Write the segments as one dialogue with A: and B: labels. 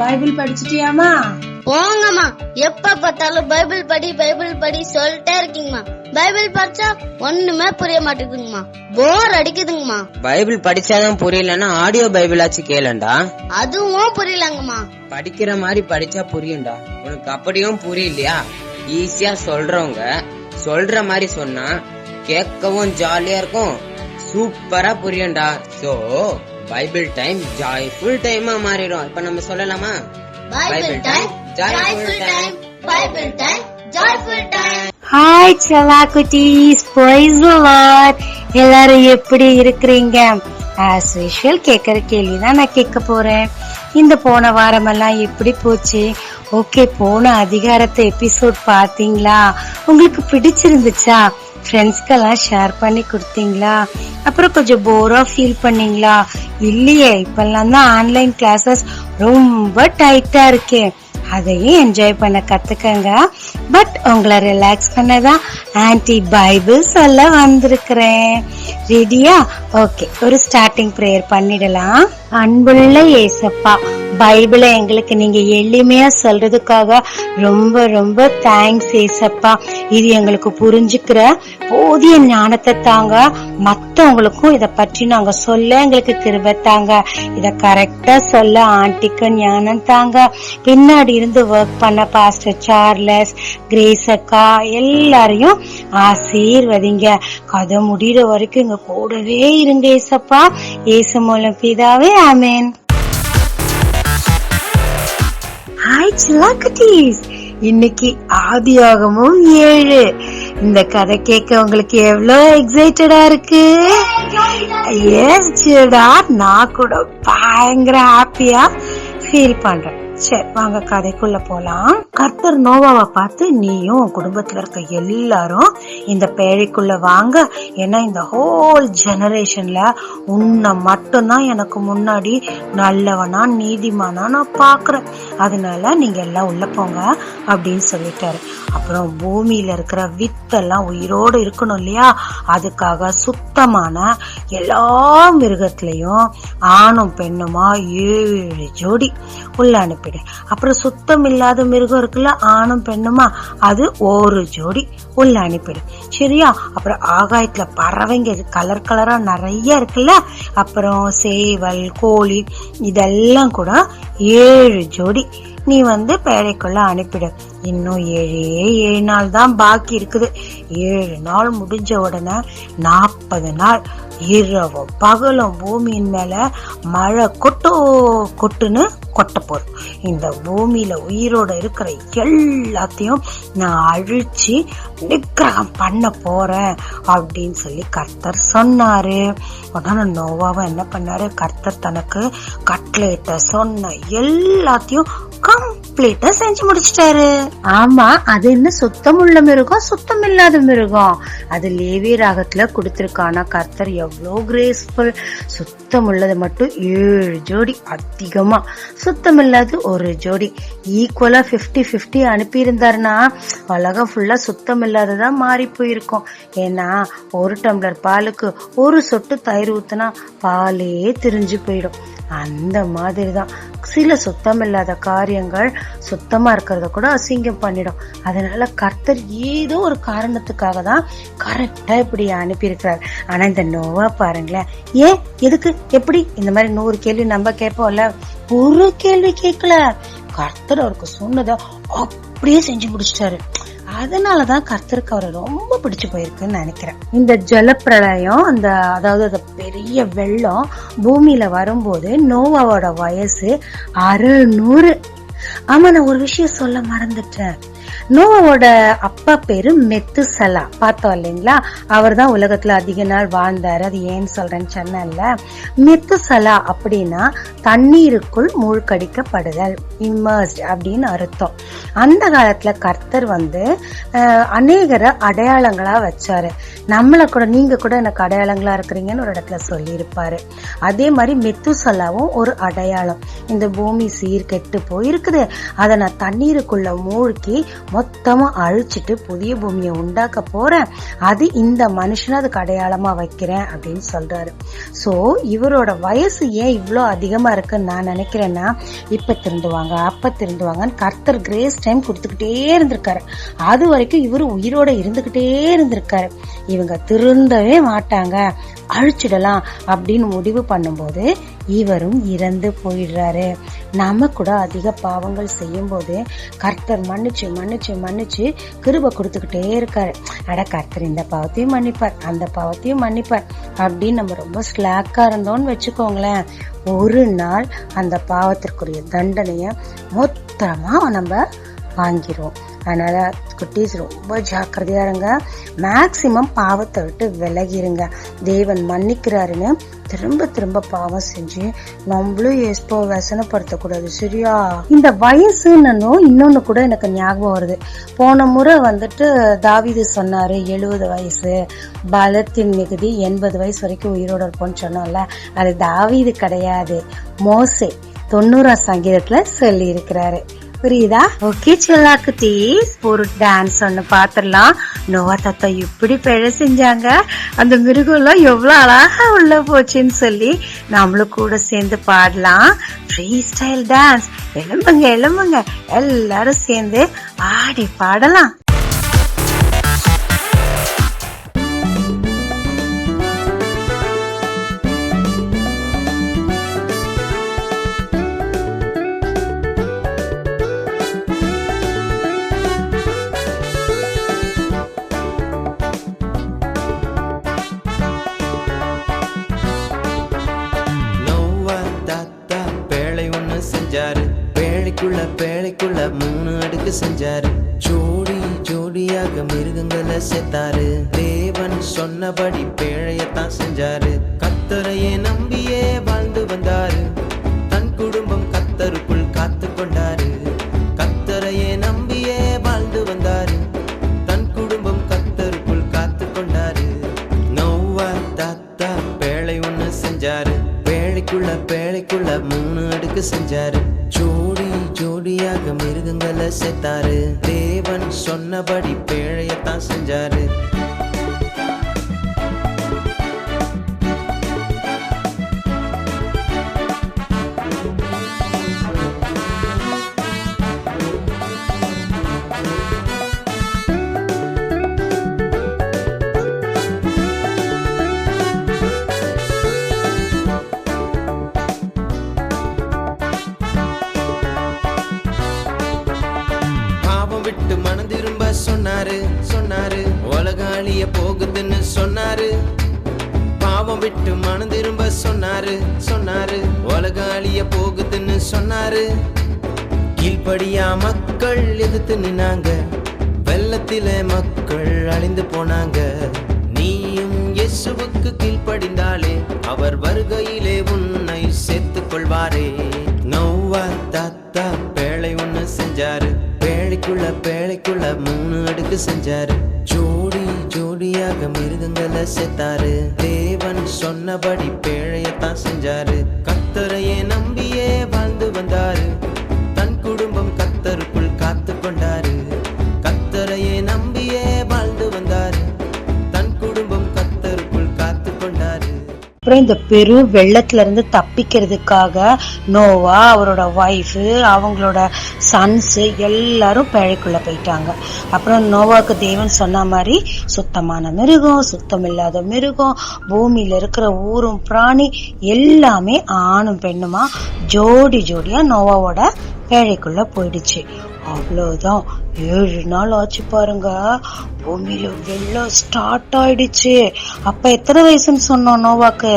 A: Bible படிச்சிட்டியாமா?
B: போங்கம்மா, எப்ப பார்த்தாலும் பைபிள் படி சொல்லிட்டே இருக்கீங்கம்மா. பைபிள் படிச்சா ஒண்ணுமே புரிய மாட்டேங்குதுங்கம்மா, போர் அடிக்குதுங்கம்மா.
C: பைபிள் படிச்சாதான் புரியலன்னா ஆடியோ பைபிள் ஆச்சு கேளண்டா.
B: அதுவும் புரியலங்கம்மா.
C: படிக்கிற மாதிரி படிச்சா புரியும்டா. உனக்கு அப்படியும் புரியலையா? ஈஸியா சொல்றவங்க சொல்ற மாதிரி சொன்னா கேட்கவும் ஜாலியா இருக்கும், சூப்பரா புரியும்டா. சோ பைபிள் டைம் ஜாய்ஃபுல் டைமா மாறிடும். இப்ப நம்ம சொல்லலாமா?
B: Bible time joyful time, Bible time joyful time.
D: Hi செல்லா குட்டீஸ், பிரைஸ் தி லார்ட். எல்லாரும் எப்படி இருக்கிறீங்க? ஆஸ் யூஷுவல் கேட்கற கேள்விதான் நான் கேட்க போறேன். இந்த போன வாரமெல்லாம் எப்படி போச்சு? ஓகே, போன அதிகாரத்தை எபிசோட் பாத்தீங்களா? உங்களுக்கு பிடிச்சிருந்துச்சா? ஃப்ரெண்ட்ஸ்க்கெல்லாம் ஷேர் பண்ணி கொடுத்தீங்களா? அப்புறம் கொஞ்சம் போரா ஃபீல் பண்ணீங்களா? இல்லையே, இப்பெல்லாம் தான் ஆன்லைன் கிளாஸஸ் ரொம்ப டைட்டா இருக்கே, அதையும் என்ஜாய் பண்ண கத்துக்கங்க. பட் உங்களை ரிலாக்ஸ் பண்ணதான் ஆன்டி பைபிள் சொல்ல வந்திருக்கிறேன். ரெடியா? ஓகே, ஒரு ஸ்டார்டிங் பிரேயர் பண்ணிடலாம். அன்புள்ள ஏசப்பா, பைபிளை எங்களுக்கு நீங்க எளிமையா சொல்றதுக்காக ரொம்ப ரொம்ப தேங்க்ஸ் ஏசப்பா. இது எங்களுக்கு புரிஞ்சுக்கிற போதிய ஞானத்தை தாங்க. மத்தவங்களுக்கும் இத பற்றி நாங்க சொல்ல எங்களுக்கு கிருபை தாங்க. இத கரெக்டா சொல்ல ஆண்டிக்கு ஞானம் தாங்க. பின்னாடி இருந்து ஒர்க் பண்ண பாஸ்டர் சார்லஸ், கிரேஸ் அக்கா எல்லாரையும் ஆசீர்வதிங்க. கதை முடிகிற வரைக்கும் இங்க கூடவே இருங்க ஏசப்பா. இயேசு மூலம் பிதாவே, ஆமென். ஹாய் சில்லா குட்டீஸ், இன்னைக்கு ஆதியாகமும் 7. இந்த கதை கேட்க உங்களுக்கு எவ்வளவு எக்ஸைட்டடா இருக்கு? எஸ் சில்டா, நான் கூட பயங்கர ஹாப்பியா ஃபீல் பண்றேன். சரி, வாங்க கதைக்குள்ள போலாம். கர்த்தர் நோவாவை பார்த்து, நீயும் குடும்பத்துல இருக்க எல்லாரும் இந்த பேழைக்குள்ள வாங்க, ஏன்னா இந்த ஹோல் ஜெனரேஷன்ல உன்னை மட்டும்தான் எனக்கு முன்னாடி நல்லவனா நீதிமானா நான் பாக்குறேன். அதனால நீங்க எல்லாம் உள்ள போங்க அப்படின்னு சொல்லிட்டாரு. அப்புறம் பூமியில இருக்கிற வித்தெல்லாம் உயிரோடு இருக்கணும் இல்லையா? அதுக்காக சுத்தமான எல்லா மிருகத்திலையும் ஆணும் பெண்ணுமா 7 ஜோடி உள்ள அனுப்பி. அப்புறம் சுத்தம் இல்லாத மிருகம் இருக்குல்ல, ஆணும் பெண்ணுமா, அது 1 ஜோடி உள்ள அனுப்பிடு. சரியா? அப்புறம் ஆகாயத்துல பறவைங்க கலர் கலரா நிறைய இருக்குல்ல, அப்புறம் சேவல், கோழி, இதெல்லாம் கூட 7 ஜோடி நீ பேழைக்குள்ள அனுப்பிடு. இன்னும் 7 நாள் தான் பாக்கி இருக்குது. 7 நாள் முடிஞ்ச உடனே 40 நாள் இரவும் பகலும் பூமியின் மேல மழை கொட்டுன்னு கொட்ட போறோம். இந்த பூமியில உயிரோட இருக்கிற எல்லாத்தையும் நான் அழிச்சு நிக்கிரகம் பண்ண போறேன் அப்படின்னு சொல்லி கர்த்தர் சொன்னாரு. உடனே நோவாவை என்ன பண்ணாரு? கர்த்தர் தனக்கு கட்லேட்ட சொன்ன எல்லாத்தையும் கம்ப்ளீட்டா செஞ்சு முடிச்சிட்டாரு. ஆமா, அது என்ன சுத்தம் உள்ள மிருகம், சுத்தம் இல்லாத மிருகம், அது லேவி ராகத்துல கொடுத்திருக்கான. கர்த்தர் எவ்வளவு கிரேஸ்ஃபுல். சுத்தம் உள்ளது மட்டும் 7 ஜோடி, அதிகமா சுத்தம் இல்லாத 1 ஜோடி, ஈக்குவலா 50-50 அனுப்பி இருந்தாருன்னா உலகம் ஃபுல்லா சுத்தம் இல்லாததான் மாறி போயிருக்கும். ஏன்னா 1 டம்ளர் பாலுக்கு 1 சொட்டு தயிர் ஊத்துனா பாலே திரிஞ்சு போயிடும். அந்த மாதிரிதான் சில சுத்தம் இல்லாத காரியங்கள் சுத்தமா இருக்கிறத கூட அசிங்கம் பண்ணிடும். அதனால கர்த்தர் ஏதோ ஒரு காரணத்துக்காக தான் கரெக்டா இப்படி அனுப்பி இருக்கிறார். ஆனா இந்த நோவா பாருங்களேன், ஏன், எதுக்கு, எப்படி, இந்த மாதிரி 100 கேள்வி நம்ம கேட்போம்ல, ஒரு கேள்வி கேட்கல. கர்த்தர் அவருக்கு சொன்னதை அப்படியே செஞ்சு முடிச்சிட்டாரு. அதனாலதான் கர்த்தருக்கு அவரை ரொம்ப பிடிச்சு போயிருக்குன்னு நினைக்கிறேன். இந்த ஜலப்பிரளயம், அதாவது பெரிய வெள்ளம் பூமியில வரும்போது நோவாவோட வயசு 600. ஆமா, நான் ஒரு விஷயம் சொல்ல மறந்துட்டேன். நோவாவோட அப்பா பேரு மெத்துசலா. பார்த்தோம் இல்லைங்களா? அவர் தான் உலகத்துல அதிக நாள் வாழ்ந்தாரு. அது ஏன்னு சொல்றேன்னு சொன்னேன்ல. மெத்துசலா அப்படின்னா தண்ணீருக்குள் மூழ்கடிக்கப்படுதல், இம்மர்ஸ்ட் அப்படின்னு அர்த்தம். அந்த காலத்துல கர்த்தர் அநேகரை அடையாளங்களா வச்சாரு. நம்மள கூட, நீங்க கூட எனக்கு அடையாளங்களா இருக்கிறீங்கன்னு ஒரு இடத்துல சொல்லி இருப்பாரு. அதே மாதிரி மெத்துசலாவும் ஒரு அடையாளம். இந்த பூமி சீர் கெட்டு போயிருக்குது, அதை நான் தண்ணீருக்குள்ள மூழ்கி மொத்தமா அழிச்சிட்டு புதிய பூமியை உண்டாக்க போறேன், அது இந்த மனுஷனை அதுக்கு அடையாளமா வைக்கிறேன் அப்படின்னு சொல்றாரு. சோ இவரோட வயசு ஏன் இவ்வளோ அதிகமா இருக்குன்னு நான் நினைக்கிறேன்னா, இப்ப திருந்துவாங்க அப்ப திருந்துவாங்கன்னு கர்த்தர் கிரேஸ் டைம் கொடுத்துக்கிட்டே இருந்திருக்காரு. அது வரைக்கும் இவரு உயிரோட இருந்துகிட்டே இருந்திருக்காரு. இவங்க திருந்தவே மாட்டாங்க, அழிச்சிடலாம் அப்படின்னு முடிவு பண்ணும்போது இவரும் இறந்து போயிடுறாரு. நம்ம கூட அதிக பாவங்கள் செய்யும் போது கர்த்தர் மன்னிச்சு மன்னிச்சு மன்னிச்சு கிருபை கொடுத்துக்கிட்டே இருக்காரு. அட கர்த்தர் இந்த பாவத்தையும் மன்னிப்பார், அந்த பாவத்தையும் மன்னிப்பார் அப்படின்னு நம்ம ரொம்ப ஸ்லாக்கா இருந்தோம்னு வச்சுக்கோங்களேன், ஒரு நாள் அந்த பாவத்திற்குரிய தண்டனைய மொத்தமா நம்ம வாங்கிடுவோம். அதனால குட்டீஸ் ரொம்ப ஜாக்கிரதையா இருங்க. மேக்சிமம் பாவத்தை விட்டு விலகிருங்க. தேவன் மன்னிக்கிறாருன்னு திரும்ப திரும்ப பாவம் செஞ்சு நம்மளும் ஏஸ்போ வசனப்படுத்தக்கூடாது, சரியா? இந்த வயசுன்னு இன்னொன்னு கூட எனக்கு ஞாபகம் வருது. போன முறை தாவீது சொன்னாரு 70 வயசு பலத்தின் மிகுதி 80 வயசு வரைக்கும் உயிரோட இருப்போம்னு சொன்னோம்ல, அது தாவீது கிடையாது, மோசே 90ஆம் சங்கீதத்துல சொல்லி இருக்கிறாரு. புரியுதா? ஓகே செல்லாக்குட்டீஸ், ஒரு டான்ஸ் ஒண்ணு பாத்திரலாம். நோவா தாத்தா இப்படி பிழை செஞ்சாங்க, அந்த மிருகம் எல்லாம் எவ்வளவு அழகா உள்ள போச்சுன்னு சொல்லி நம்மளும் கூட சேர்ந்து பாடலாம். Free style dance. எழும்புங்க எழும்புங்க, எல்லாரும் சேர்ந்து ஆடி பாடலாம்.
A: பேழைக்குள்ள 3 அடுக்கு செஞ்சாரு. ஜோடி ஜோடியாக மிருகங்களை சேர்த்தாரு. தேவன் சொன்னபடி பேழையத்தான் செஞ்சாரு. கர்த்தரையே நம்பியே வாழ்ந்து வந்தாரு. தன் குடும்பம் கர்த்தருக்குள் காத்து கொண்டாரு. கர்த்தரையே நம்பியே வாழ்ந்து வந்தாரு. தன் குடும்பம் கர்த்தருக்குள் காத்து கொண்டாரு. நோவா தாத்தா பேழை ஒண்ணு செஞ்சாரு. பேழைக்குள்ள 3 அடுக்கு செஞ்சாரு. ஜோடி ஜோடியாக மிருகங்களை சேர்த்தாரு. தேவன் சொன்னபடி பேழையத்தான் செஞ்சாரு. விட்டு மனம் திரும்ப சொன்னாரு. உலகாளிய போகுதுன்னு சொன்னாரு. பாவம் விட்டு மனம் திரும்ப சொன்னாரு. உலகாளிய போகுதுன்னு சொன்னாரு. கீழ்படியா மக்கள் எதிர்த்து நின்னாங்க. வெள்ளத்தில மக்கள் அழிந்து போனாங்க. நீயும் இயேசுவுக்கு கீழ்படிந்தாலே அவர் வருகையிலே உன்னை சேர்த்துக் கொள்வாரே. நோவா தாத்தா பேழை ஒண்ணு செஞ்சாரு. பேழைக்குள்ள 3 அடுக்கு செஞ்சாரு. ஜோடி ஜோடியாக மிருகங்களை சேர்த்தாரு. தேவன் சொன்னபடி பேழையத்தான் செஞ்சாரு. கர்த்தரையே நம்பியே வாழ்ந்து வந்தாரு. தன் குடும்பம் கர்த்தருக்குள் காத்து கொண்டாரு. கர்த்தரையே நம்பியே வாழ்ந்து வந்தாரு. தன் குடும்பம் கர்த்தருக்குள் காத்து கொண்டாரு.
D: அப்புறம் இந்த பெரும் வெள்ளத்துல இருந்து தப்பிக்கிறதுக்காக நோவா, அவரோட ஒய்ஃபு, அவங்களோட சன்ஸ் எல்லாரும் பேழைக்குள்ள போயிட்டாங்க. அப்புறம் நோவாக்கு தேவன் சொன்ன மாதிரி சுத்தமான மிருகம், சுத்தம் இல்லாத மிருகம், பூமியில இருக்கிற ஊரும் பிராணி எல்லாமே ஆணும் பெண்ணுமா ஜோடி ஜோடியா நோவாவோட பேழைக்குள்ள போயிடுச்சு. அவ்வளவுதான், 7 நாள் ஆச்சு பாருங்க. பூமியில வெள்ளம் ஸ்டார்ட் ஆயிடுச்சு. அப்ப எத்தனை வயசுன்னு சொன்னோம் நோவாக்கு?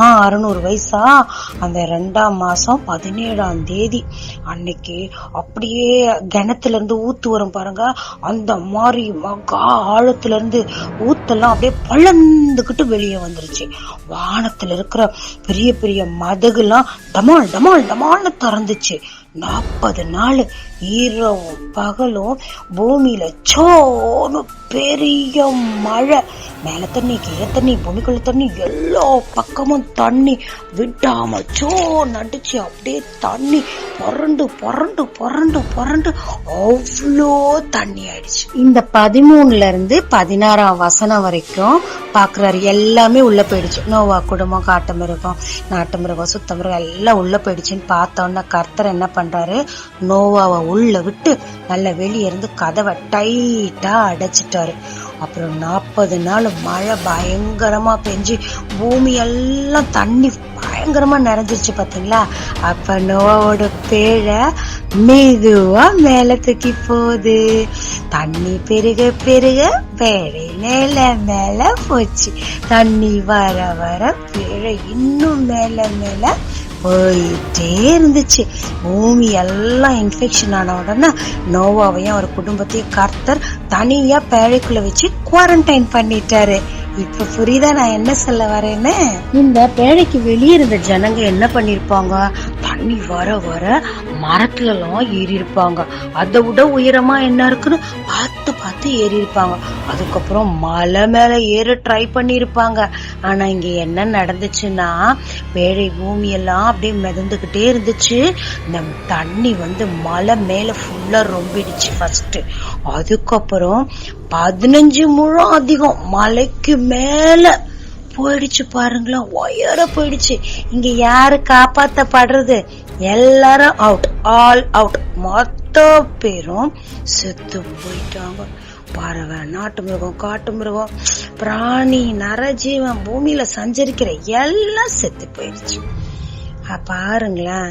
D: 600 வயசா? அந்த 2ஆம் மாசம் 17ஆம் தேதி அன்னைக்கு அப்படியே கிணத்துல இருந்து ஊத்து வரும் பாருங்க, அந்த மாதிரி மகா ஆழத்துல இருந்து ஊத்தெல்லாம் அப்படியே பழந்துகிட்டு வெளியே வந்துருச்சு. வானத்துல இருக்கிற பெரிய பெரிய மதகுலாம் டமால் டமால் டமால்னு திறந்துச்சு. 40 நாள் இரவும் பகலும் பூமியில சோன்னு பெரிய மழை, மேல தண்ணி கீழே தண்ணி பூமிக்குள்ள தண்ணி எல்லா பக்கமும் தண்ணி விடாம சோ நடிச்சு அப்படியே தண்ணி புரண்டு புரண்டு புரண்டு புரண்டு அவ்வளோ தண்ணி ஆயிடுச்சு. இந்த 13ல இருந்து 16ஆம் வசனம் வரைக்கும் பாக்குறாரு. எல்லாமே உள்ள போயிடுச்சு. நோவா குடும்பம், காட்டு மிருகம், நாட்டு மிருகம், சுத்த மிருகம் எல்லாம் உள்ள போயிடுச்சுன்னு பார்த்தோன்னா கர்த்தர் என்ன பண்றாரு, நோவாவை உள்ள விட்டு நல்ல வெளியே இருந்து கதவை டைட்டா அடைச்சிட்டாரு. அப்புறம் 40 நாள் மழை பயங்கரமா பெஞ்சு பூமி எல்லாம் தண்ணி பயங்கரமா நிறைஞ்சிருச்சு பாத்தீங்களா. அப்ப நோவாவோட பேழை மெதுவா மேல தூக்கி போகுது. தண்ணி பெருக பெருக பேழை மேல மேல போச்சு. தண்ணி வர வர பேழை இன்னும் மேல மேல போயிட்டே இருந்துச்சு. பூமி எல்லாம் இன்ஃபெக்ஷன் ஆன உடனே நோவாவையும் அவர் குடும்பத்தையும் கர்த்தர் தனியா பேழைக்குள்ள வச்சு குவாரண்டைன் பண்ணிட்டாரு. இப்ப புரியுதா நான் என்ன சொல்ல வரேன்னு? இந்த பேழைக்கு வெளியே இருந்த ஜனங்க என்ன பண்ணிருப்பாங்க, தண்ணி வர வர மரத்துல எல்லாம் ஏறி இருப்பாங்க. அதை விட உயரமா என்ன இருக்குன்னு பார்த்து பார்த்து ஏறி இருப்பாங்க. அதுக்கப்புறம் மலை மேல ஏற ட்ரை பண்ணி இருப்பாங்க. ஆனா இங்க என்ன நடந்துச்சுன்னா, பேழை பூமி எல்லாம் அப்படியே மிதந்துகிட்டே இருந்துச்சு. இந்த தண்ணி மலை மேல ஃபுல்லா ரொம்பிடுச்சு ஃபர்ஸ்ட். அதுக்கப்புறம் 15 முழம் அதிகம் மலைக்கு மேல போயிடுச்சு. பாருங்களா, உயர போயிடுச்சு. இங்க யாரு காப்பாத்தப்படுறது? எல்லாரும் அவுட், ஆல் அவுட். மொத்த பேரும் செத்து போயிட்டாங்க. பறவை, நாட்டு மிருகம், காட்டு மிருகம், பிராணி, நரஜீவன், பூமியில சஞ்சரிக்கிற எல்லாம் செத்து போயிடுச்சு. பாருங்களேன்,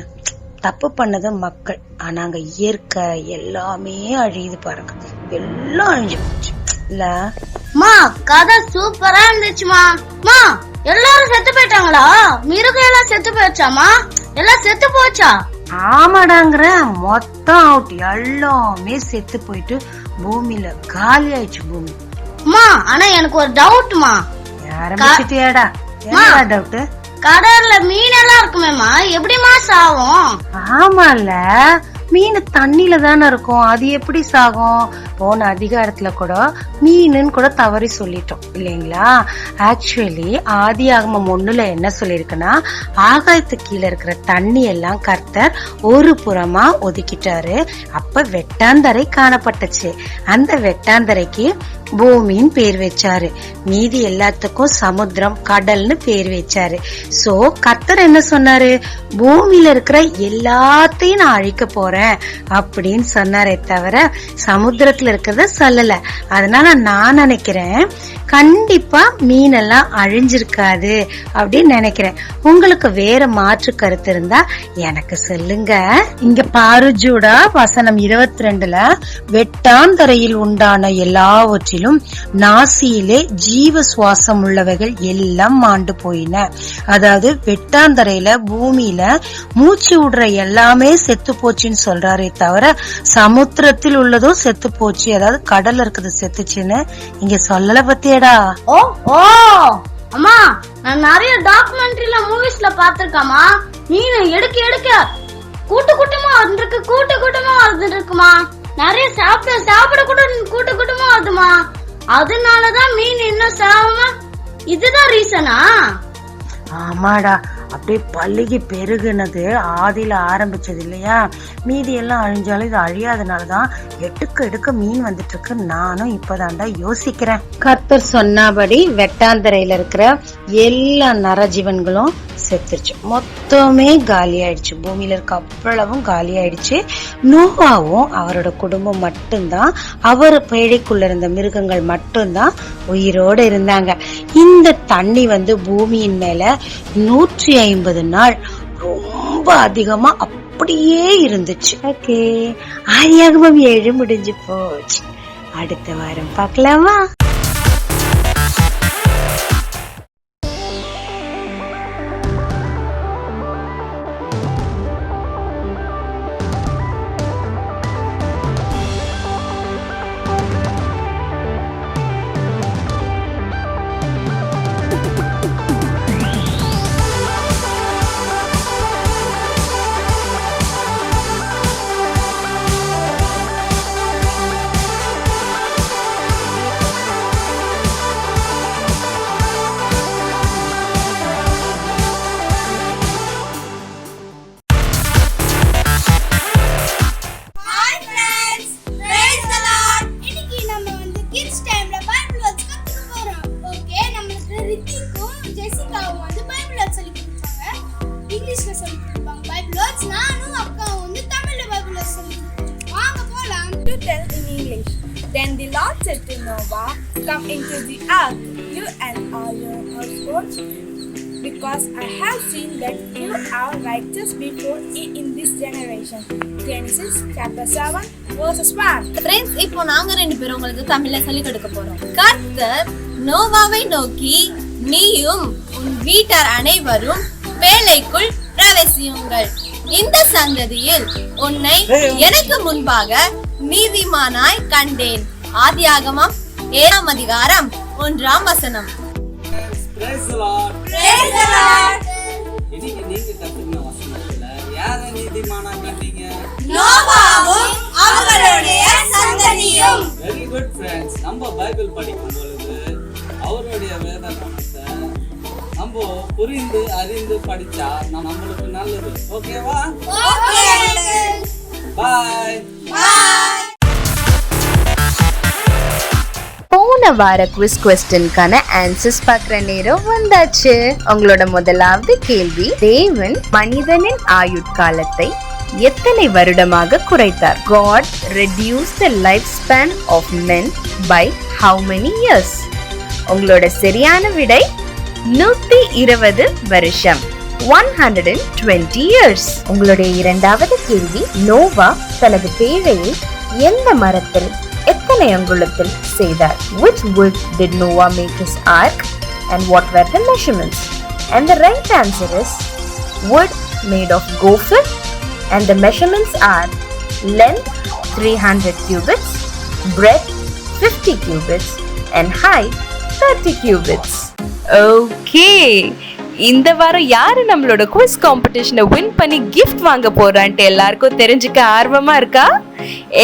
D: தப்பு பண்ணது மக்கள், ஆனா அங்க இயற்கை எல்லாமே அழியுது. பாருங்க, எல்லாம் அழிஞ்சு போச்சு இல்ல?
B: மா, கதை சூப்பரா இருந்துச்சுமா. மா, எல்லாரும் செத்து போயிட்டாங்களா? மிருகம் எல்லாம் செத்து போயிடுச்சாமா? எல்லாம் செத்து போச்சா?
D: ஆமாடாங்கிற, மொத்தம் அவுட், எல்லாமே செத்து போயிட்டு பூமியில காலி ஆயிடுச்சு பூமி.
B: மா, ஆனா எனக்கு ஒரு டவுட்மா.
D: ஆரம்பிச்சிட்டியாடா? என்ன டவுட்?
B: கடல்ல மீன் எல்லாம் இருக்குமேமா, எப்படிமா சாகும்?
D: ஆமால, மீன் தண்ணில தானே இருக்கும், அது எப்படி சாகும்? போன அதிகாரத்துல கூட மீனுன்னு கூட தவறி சொல்லிட்டோம் இல்லைங்களா? ஆக்சுவலி ஆதியாகமம் 1ல என்ன சொல்லிருக்குன்னா, ஆகாயத்துக்கு கீழே இருக்கிற தண்ணி எல்லாம் கர்த்தர் ஒரு புறமா ஒதுக்கிட்டாரு. அப்ப வெட்டாந்தரை காணப்பட்டுச்சு. அந்த வெட்டாந்தரைக்கு பூமின்னு பேர் வச்சாரு. மீதி எல்லாத்துக்கும் சமுத்திரம், கடல்னு பேர் வச்சாரு. சோ கர்த்தர் என்ன சொன்னாரு, பூமியில இருக்கிற எல்லாத்தையும் நான் அழிக்க போறேன் அப்படின்னு சொன்னாரே தவிர சமுத்திரத்துல இருக்கிறத சொல்லல. அதனால நான் நினைக்கிறேன் கண்டிப்பா மீனெல்லாம் அழிஞ்சிருக்காது அப்படின்னு நினைக்கிறேன். உங்களுக்கு வேற மாற்று கருத்து இருந்தா எனக்கு சொல்லுங்க. இங்க பாருஜூடா வசனம் 22ல, வெட்டாந்தரையில் உண்டான எல்லாவற்றிலும் நாசியிலே ஜீவ சுவாசம் உள்ளவைகள் எல்லாம் மாண்டு போயின. அதாவது வெட்டாந்தரையில பூமியில மூச்சு விடுற எல்லாமே செத்து போச்சுன்னு சொல்றாரே தவிர சமுத்திரத்தில் உள்ளதும் செத்து போச்சு, அதாவது கடல்ல இருக்குது செத்துச்சுன்னு இங்க சொல்லல. பத்தியடா?
B: ஓ ஓ அம்மா, நான் நிறைய டாக்குமெண்ட்ரில மூவிஸ்ல பாத்திருக்கேமா. மீன் எடுக்க எடுக்க கூட்டு கூட்டமா வந்துருக்கு, கூட்டு கூட்டமா வந்துருக்குமா. நிறைய சாப்பிட சாப்பிட கூட கூட்டு கூட்டமா வருதுமா. அதனாலதான் மீன் இன்னும் சாவாம, இதுதான் ரீசனா?
D: ஆமாடா, அப்படியே பல்லுகி பெருகுனது ஆதியில ஆரம்பிச்சது இல்லையா? மீதி எல்லாம் அழிஞ்சாலும் இது அழியாதனாலதான் எடுக்க எடுக்க மீன் வந்துட்டு இருக்கு. நானும் இப்பதான்டா யோசிக்கிறேன். கர்த்தர் சொன்னபடி வெட்டாந்தரையில இருக்கிற எல்லா நரஜீவன்களும் செத்துருச்சு. மொத்தமே காலி ஆயிடுச்சு. பூமியில இருக்க அவ்வளவும் காலி ஆயிடுச்சு. நோவாவும் அவரோட குடும்பம் மட்டும்தான், அவர் பேழைக்குள்ள இருந்த மிருகங்கள் மட்டும்தான் உயிரோட இருந்தாங்க. இந்த தண்ணி பூமியின் மேல 150 நாள் ரொம்ப அதிகமா அப்படியே இருந்துச்சு. ஓகே, ஆதியாகமம் 7 முடிஞ்சு போச்சு. அடுத்த வாரம் பார்க்கலாமா?
E: Then the Lord said to Noah, "Come into the ark, you and all your households, because I have seen that you are righteous before me in this generation." Genesis chapter 7 verses 1.
F: Friends, இப்போ நாங்க ரெண்டு பேரும் உங்களுக்கு தமிழ்ல சொல்லி கொடுக்க போறோம். கர்த்தர் நோவாவை நோக்கி, நீயும் உன் வீட்டார் அனைவரும் பேழைக்குள் பிரவேசியுங்கள். இந்த சந்ததியில் உன்னை எனக்கு முன்பாக நீதிமானாய் கண்டேன். ஆதியாகமம் 7ஆம் அதிகாரம் 1ஆம் வசனம்.
G: Praise the Lord. Praise the Lord. இன்னைக்கு நீங்க கத்துக்கின வசனத்துல யாரை நீதிமானா கண்டீங்க?
F: நோவாவும் அவர்களுடைய சந்ததியும்.
G: Very good friends. நம்ம பைபிள் படிக்கும் பொழுது அவருடைய வேதத்தை நம்ம புரிந்து அறிந்து படிச்சா நம்மளுக்கு நல்லது. ஓகேவா?
F: ஓகே.
G: Bye.
F: Bye.
H: போன வார குவிஸ் क्वेश्चनக்கான ஆன்சர்ஸ் பார்க்குற நேரம் வந்தாச்சு. உங்களோட முதலாவது கேள்வி, தேவன் மனிதனின் ஆயுட்காலத்தை எத்தனை வருடமாக குறைத்தார்? God reduced the lifespan of men by how many years? உங்களோட சரியான விடை 120 வருஷம், 120 years. உங்களுடைய இரண்டாவது கேள்வி, நோவா தனது பேழையை எந்த மரத்தில் எத்தனை அங்குலத்தில் செய்தார்? Which wood did Noah make his ark and what were the measurements? And the right answer is wood made of gopher and the measurements are length 300 cubits, breadth 50 cubits and height 30 cubits. Okay, இந்த வாரம் யாரு நம்மளோட quiz காம்படிஷனை win பண்ணி gift வாங்க போறான்ட்டு எல்லாருக்கும் தெரிஞ்சுக்க ஆர்வமா இருக்கா?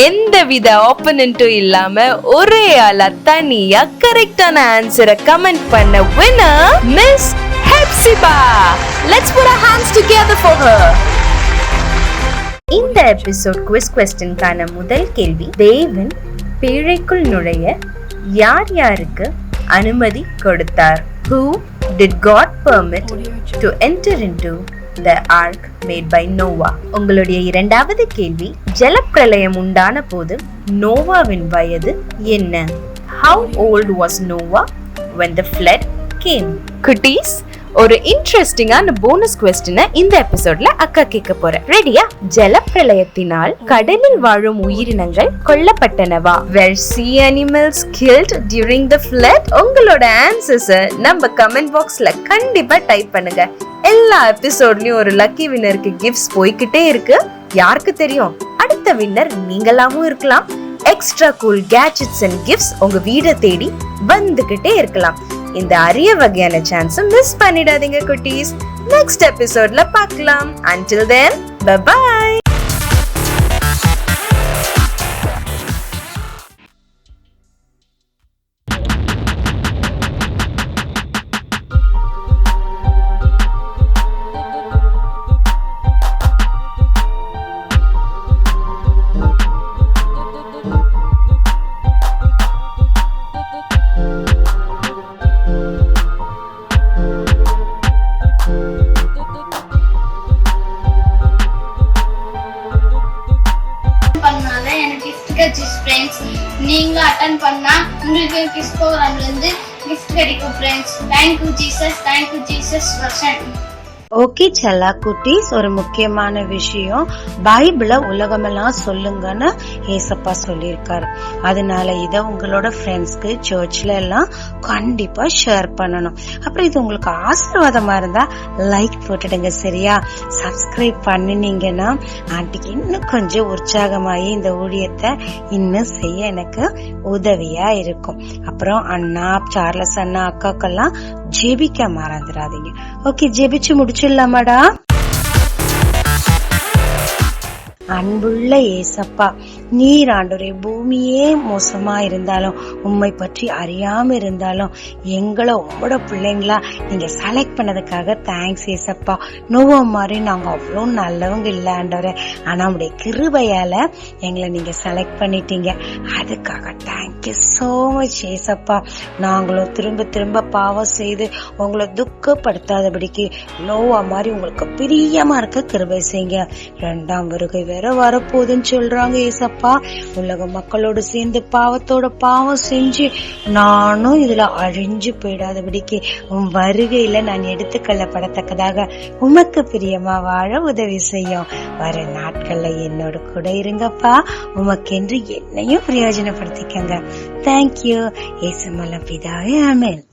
H: எந்தவித ஆப்போனன்ட்டும் இல்லாம ஒரே ஆளா தனியா கரெக்டான ஆன்சரை கமெண்ட் பண்ண winner miss Hephzibah. Let's put our hands together for her. இந்த எபிசோட் குவிஸ் क्वेश्चनக்கான முதல் கேள்வி, தேவன் பேழைக்குள் நுழைய யார் யாருக்கு அனுமதி கொடுத்தார்? Who did God permit to enter into the ark made by Noah? உங்களுடைய இரண்டாவது கேள்வி, ஜலப்பிரளயம் உண்டான போது நோவாவின் வயது என்ன? How old was Noah when the flood came? குட்டீஸ், ஒரு இன்ட்ரெஸ்டிங்கான போனஸ் क्वेश्चन இந்த எபிசோட்ல அக்கா கேட்க போறேன். ரெடியா? ஜலப்பிரளயத்தினால் கடலில் வாழும் உயிரினங்கள் கொல்லப்பட்டனவா? Were sea animals killed during the flood? உங்களோட ஆன்சர்ஸை நம்ம கமெண்ட் பாக்ஸ்ல கண்டிப்பா டைப் பண்ணுங்க. எல்லா எபிசோட்லயும் ஒரு லக்கி வின்னருக்கு கிஃப்ட்ஸ் போய்கிட்டே இருக்கு. யாருக்கு தெரியும், அடுத்த வின்னர் நீங்களாவும் இருக்கலாம். Extra cool gadgets and gifts உங்க வீட தேடி வந்துகிட்டே இருக்கலாம். இந்த அரிய வகையான சான்ஸ் மிஸ் பண்ணிடாதீங்க குட்டீஸ். நெக்ஸ்ட் எபிசோட்ல பார்க்கலாம். Until then, bye bye.
B: நீங்க அட்டெண்ட் பண்ணா உங்களுக்கு கிஸ் ப்ரோக்ராம்ல இருந்து கிஃப்ட் கிடைக்கும் friends. Thank you Jesus, thank you Jesus version.
D: Okay செல்லா குட்டீஸ், ஒரு முக்கியமான விஷயம், பைபிள உலகமெல்லாம் சொல்லுங்கன்னு ஏசப்பா சொல்லியிருக்காரு. அதனால இத உங்களோட ஃப்ரெண்ட்ஸ்க்கு சர்ச்ல எல்லாம் கண்டிப்பா ஷேர் பண்ணணும். அப்புறம் இது உங்களுக்கு ஆசீர்வாதமா இருந்தா லைக் போட்டுடுங்க, சரியா? சப்ஸ்கிரைப் பண்ணினீங்கன்னா ஆண்டிக்கு இன்னும் கொஞ்சம் உற்சாகமாயி இந்த ஊழியத்தை இன்னும் செய்ய எனக்கு உதவியா இருக்கும். அப்புறம் அண்ணா, சார்லஸ் அண்ணா, அக்காக்கெல்லாம் ஜெபிக்க மறந்துடாதீங்க. ஓகே, ஜெபிச்சு முடிச்சிடலாமாடா? அன்புள்ள ஏசப்பா, நீர் ஆண்டவரே, பூமியே மோசமா இருந்தாலும் உம்மை பற்றி அறியாம இருந்தாலும் எங்களை உங்களோட பிள்ளைங்களா நீங்க செலக்ட் பண்ணதுக்காக தேங்க்ஸ் ஏசப்பா. நோவா மாதிரி நாங்க அவ்வளோ நல்லவங்க இல்ல ஆண்டவரே, ஆனா உங்களுடைய கிருபையால எங்களை நீங்க செலக்ட் பண்ணிட்டீங்க. அதுக்காக தேங்க்யூ சோ மச் ஏசப்பா. நாங்களும் திரும்ப திரும்ப பாவம் செய்து உங்களை துக்கப்படுத்தாதபடிக்கு நோவா மாதிரி உங்களுக்கு பிரியமா இருக்க கிருபை செய்யுங்க. 2ஆம் வருகை வேற வரப்போகுதுன்னு சொல்றாங்க ஏசப்பா. உலக மக்களோடு சேர்ந்து பாவத்தோட பாவம் செஞ்சு நானும் இதுல அழிஞ்சு போயிடாதபடிக்கு உன் வருகையில நான் எடுத்துக்கொள்ளப்படத்தக்கதாக உமக்கு பிரியமா வாழ உதவி செய்யும். வர நாட்கள்ல என்னோட கூட இருங்கப்பா. உமக்கென்று என்னையும் பிரயோஜனப்படுத்திக்கங்க. தேங்க்யூ. ஏசு மூலம் பிதாவே, ஆமென்.